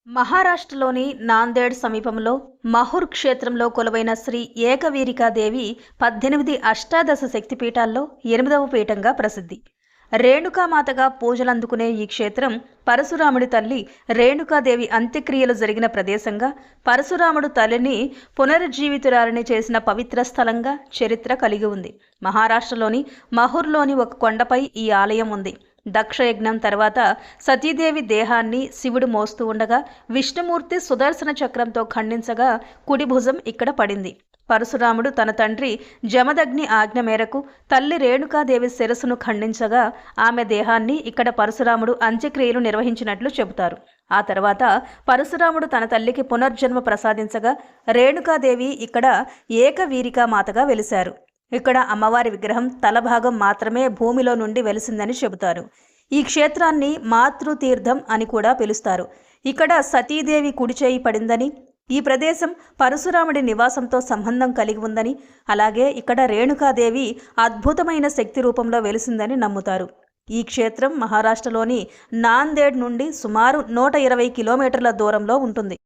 మహారాష్ట్రలోని నాందేడ్ సమీపంలో మహుర్ క్షేత్రంలో కొలువైన శ్రీ ఏకవీరికాదేవి 18 అష్టాదశ శక్తిపీఠాల్లో 8వ పీఠంగా ప్రసిద్ధి. రేణుకామాతగా పూజలందుకునే ఈ క్షేత్రం పరశురాముడి తల్లి రేణుకాదేవి అంత్యక్రియలు జరిగిన ప్రదేశంగా, పరశురాముడు తల్లిని పునరుజ్జీవితురాలిని చేసిన పవిత్ర స్థలంగా చరిత్ర కలిగి ఉంది. మహారాష్ట్రలోని మహుర్లోని ఒక కొండపై ఈ ఆలయం ఉంది. దక్షయజ్ఞం తర్వాత సతీదేవి దేహాన్ని శివుడు మోస్తూ ఉండగా విష్ణుమూర్తి సుదర్శన చక్రంతో ఖండించగా కుడి భుజం ఇక్కడ పడింది. పరశురాముడు తన తండ్రి జమదగ్ని ఆజ్ఞ మేరకు తల్లి రేణుకాదేవి శిరస్సును ఖండించగా ఆమె దేహాన్ని ఇక్కడ పరశురాముడు అంత్యక్రియలు నిర్వహించినట్లు చెబుతారు. ఆ తర్వాత పరశురాముడు తన తల్లికి పునర్జన్మ ప్రసాదించగా రేణుకాదేవి ఇక్కడ ఏకవీరికా మాతగా వెలిశారు. ఇక్కడ అమ్మవారి విగ్రహం తలభాగం మాత్రమే భూమిలో నుండి వెలిసిందని చెబుతారు. ఈ క్షేత్రాన్ని మాతృతీర్థం అని కూడా పిలుస్తారు. ఇక్కడ సతీదేవి కుడిచేయి పడిందని, ఈ ప్రదేశం పరశురాముడి నివాసంతో సంబంధం కలిగి ఉందని, అలాగే ఇక్కడ రేణుకాదేవి అద్భుతమైన శక్తి రూపంలో వెలిసిందని నమ్ముతారు. ఈ క్షేత్రం మహారాష్ట్రలోని నాందేడ్ నుండి సుమారు 120 కిలోమీటర్ల దూరంలో ఉంటుంది.